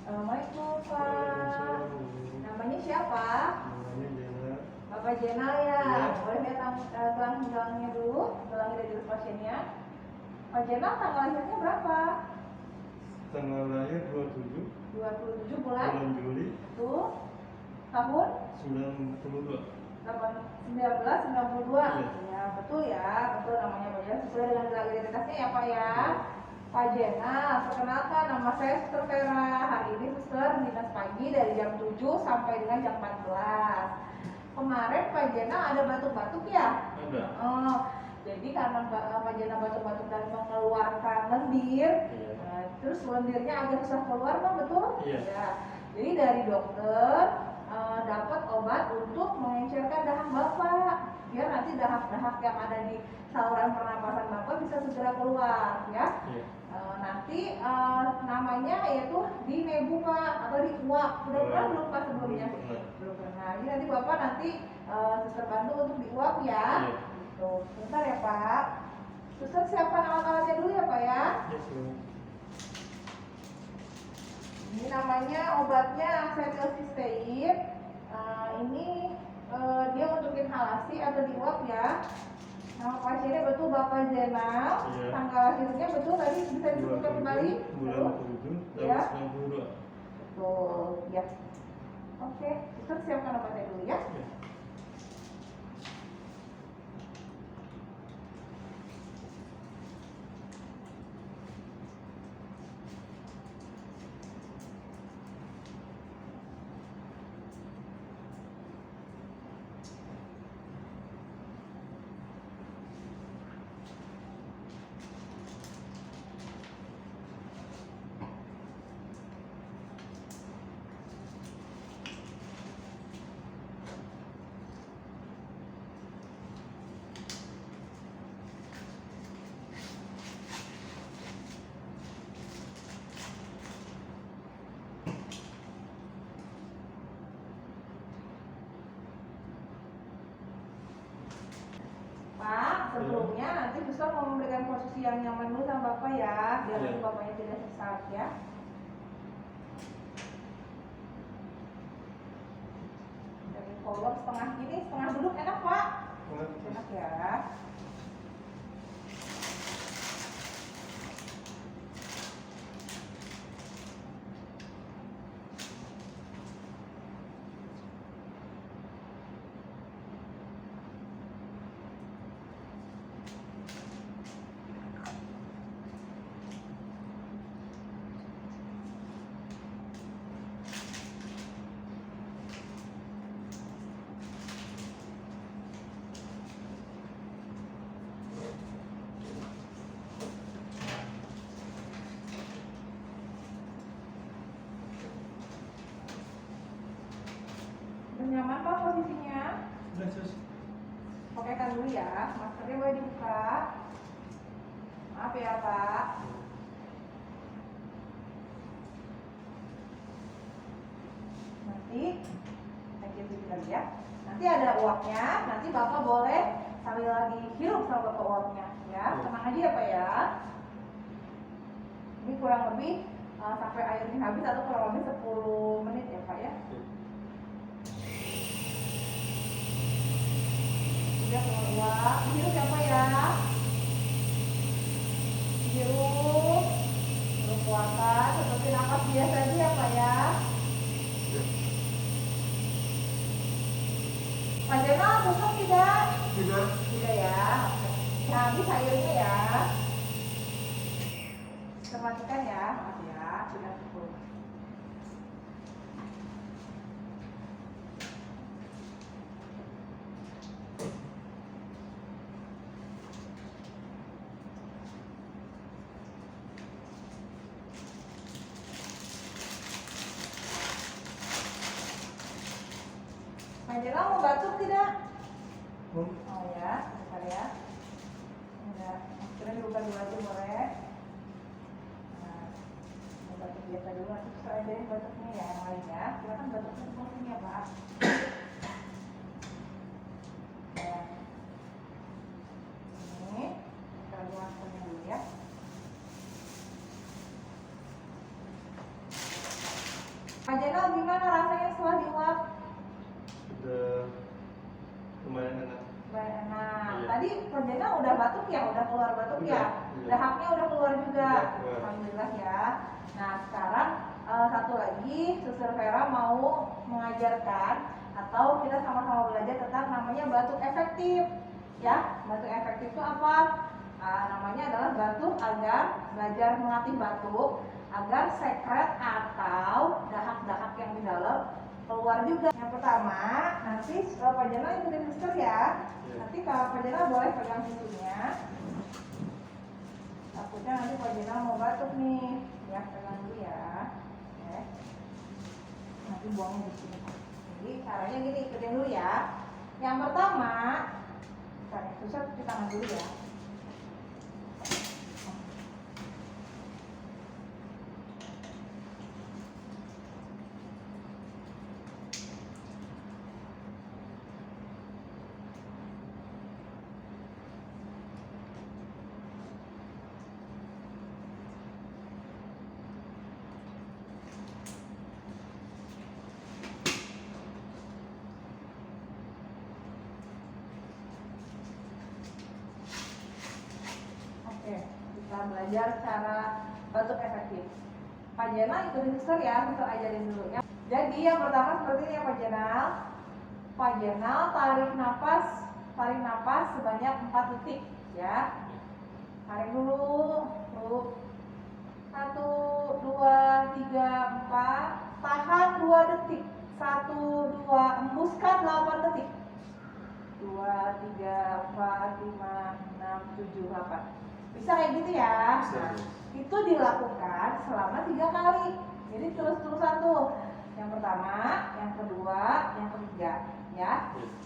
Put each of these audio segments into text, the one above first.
Assalamualaikum Pak. Namanya siapa? Namanya Jena. Bapak Jenal ya. Iya. Boleh lihat gelangnya dulu, gelangnya dari jurus pasiennya. Pak Jenal tanggal lahirnya berapa? Tanggal lahir 27 27 bulan Juli itu tahun 92. 1992. Iya. Ya betul ya, betul namanya Pak Jenal sesuai dengan gelar identitasnya ya Pak ya. Pak Jenal, perkenalkan nama saya Suster Vera. Hari ini Suster dinas pagi dari jam 7 sampai dengan jam 14. Kemarin Pak Jenal ada batuk-batuk ya? Ada. Oh, jadi karena Pak Jenal batuk-batuk dan mengeluarkan lendir, Iya. terus lendirnya agak susah keluar, Pak, betul? Iya. Ya. Jadi dari dokter dapat obat untuk mengencerkan dahak Bapak, biar nanti dahak-dahak yang ada di saluran pernapasan Bapak bisa segera keluar, ya. Iya. Nanti namanya yaitu di nebu Pak atau di uap. Mudah-mudahan belum Pak sebelumnya. Belum pernah. Jadi nanti Bapak nanti suster bantu untuk di uap ya. Iya. Gitu. Bentar ya Pak. Suster siapkan alat-alatnya dulu ya Pak ya. Yes, Bang. Ini namanya obatnya acetylcysteine. Ini dia untuk inhalasi atau di uap ya. Nama pasiennya betul Bapak Jenal. Iya. Tanggal lahirnya betul tadi bisa disebutkan kembali. Bulan 7 Ya. tahun 92. Betul, ya. Oke, kita siapkan obatnya dulu ya. Iya. Pak, sebelumnya nanti suster mau memberikan posisi yang nyaman dulu sama Bapak ya, biar Iya. nanti Bapaknya tidak sesak ya. Dari kolom setengah gini, setengah duduk enak Pak? Enak ya. Udah nyaman Pak posisinya? Udah, Sus. Pakaikan dulu ya, maskernya boleh dibuka. Maaf ya Pak. Nanti saya dulu lagi ya. Nanti ada uapnya, nanti Bapak boleh sambil lagi hirup sama Bapak uapnya ya. Tenang aja ya Pak ya. Ini kurang lebih sampai airnya habis atau kurang lebih 10 menit ya Pak ya. Udah keluar, hirup ya Pak ya. Hirup, hirup kuatkan seperti nafas biasa aja ya Pak ya. Iya. Pak Jenal, susah tidak? Tidak. Tidak ya. Nah, habis airnya ya. Matikan ya, maaf ya, sudah cukup. Pak Jenal mau batuk tidak? Oh, Oh ya, bentar ya. Enggak, maskernya dibuka dulu aja boleh. Nah, mau batuk biasa dulu, nanti susah aja batuknya ya yang lain ya. Silakan batuknya di sini ya Pak. Ya. Ini, kita lagi maskernya dulu ya. Jenal gimana rasanya setelah diuap? Udah lumayan enak. Nah, Iya. tadi Pak Jenal udah batuk ya, udah keluar batuk Udah, ya, iya. dahaknya udah keluar juga. Udah keluar. Alhamdulillah ya. Nah sekarang satu lagi, Suster Vera mau mengajarkan atau kita sama-sama belajar tentang namanya batuk efektif. Ya, batuk efektif itu apa? Namanya adalah batuk agar belajar melatih batuk agar sekret atau dahak-dahak yang di dalam keluar juga. Yang pertama, nanti Pak Jenal ikutin suster ya. Iya. Nanti kalau Pak Jenal boleh pegang susunya. Takutnya nanti Pak Jenal mau batuk nih. Ya, pegang dulu ya. Oke. Nanti buangnya di sini. Jadi caranya gini, ikutin dulu ya. Yang pertama, suster cuci tangan dulu ya. Oke, kita belajar cara batuk efektif. Pak Jenal ikutin suster ya, suster ajarin dulu ya. Jadi yang pertama seperti ini ya Pak Jenal. Pak Jenal tarik napas sebanyak 4 detik ya. Tarik dulu, tuh. 1, 2, 3, 4. Tahan 2 detik. 1, 2, hembuskan 8 detik. 2, 3, 4, 5, 6, 7, 8. Bisa kayak gitu ya. Nah, itu dilakukan selama 3 kali. Jadi terus-terusan tuh. Yang pertama, yang kedua, yang ketiga, ya.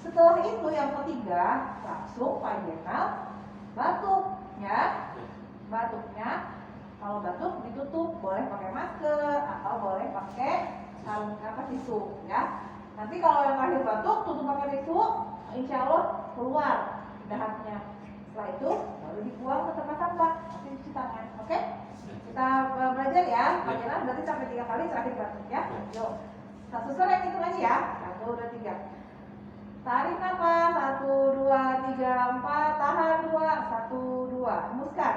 Setelah itu yang ketiga, langsung Pak Jenal batuk, ya. Batuknya kalau batuk ditutup, boleh pakai masker atau boleh pakai sarung tisu, ya. Nanti kalau yang terakhir batuk, tutup pakai tisu, insya Allah keluar dahaknya. Setelah itu baru dibuang ke tempat sampah, nanti cuci tangan, oke? Kita belajar ya, Pak Jenal berarti sampai 3 kali terakhir batuk ya. Yuk, satu suster yang hitung aja ya, 1, 2, 3. Tarik napas, 1, 2, 3, 4. Tahan 2, 1, 2. Hembuskan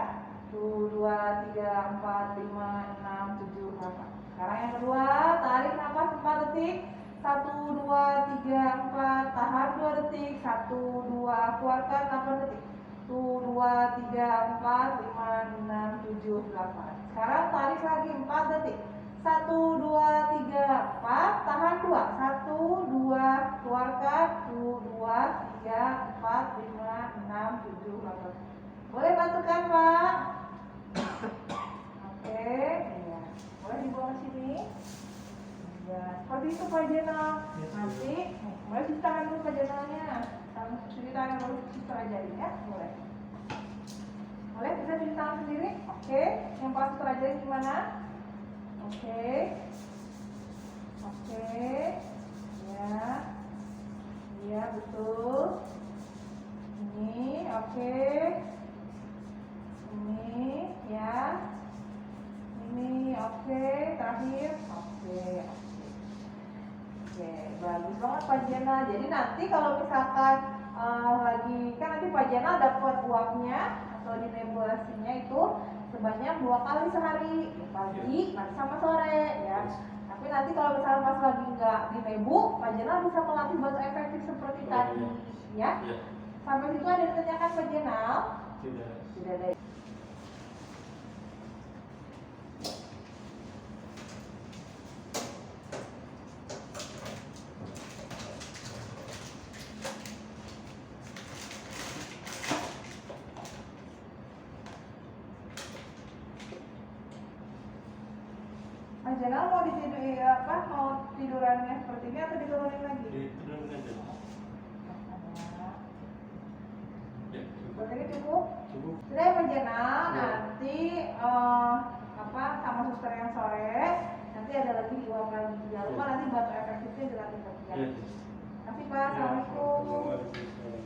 1, 2, 3, 4, 5, 6, 7, 8. Sekarang yang kedua, tarik napas 4 detik. 1, 2, 3, 4. Tahan 2 detik. 1, 2. Keluarkan 8 detik. 1, 2, 3, 4, 5, 6, 7, 8. Sekarang tarik lagi 4 detik. 1, 2, 3, 4. Tahan 2. 1, 2. Keluarkan 1, 2, 3, 4, 5, 6, 7, 8. Boleh bantukan Pak? Oke, ya. Boleh dibawa ke sini. Ya, seperti itu Pak Jenal. Nanti, boleh cuci tangan dulu Pak Jenalnya. Cuci tangan dulu, kita ajarin ya, boleh. Boleh kita cuci tangan sendiri? Oke, yang pas kita ajarin gimana? Oke, ya, iya betul. Ini, oke. Ini, ya. Ini, oke. Terakhir, oke. Oke, bagus banget Pak Jenal. Jadi nanti kalau misalkan lagi kan nanti Pak Jenal dapat uapnya atau di nebulasinya itu sebanyak 2 kali sehari, pagi, nanti sama sore ya. Tapi nanti kalau misalnya pas lagi nggak di nebu, Pak Jenal bisa melatih batuk efektif seperti tadi, ya. Sampai situ ada yang ditanyakan Pak Jenal? Tidak ada. Pak Jenal mau mau tidurannya seperti ini atau diturunin lagi? Diturunin aja. Buat ini cukup? Cukup. Sudah ya Pak Jenal, Ya. nanti sama suster yang sore, nanti ada lagi diuap lagi. Jangan lupa nanti batuk efektifnya dilatih lagi. Iya. Terima kasih Pak, Assalamualaikum. Waalaikumsalam.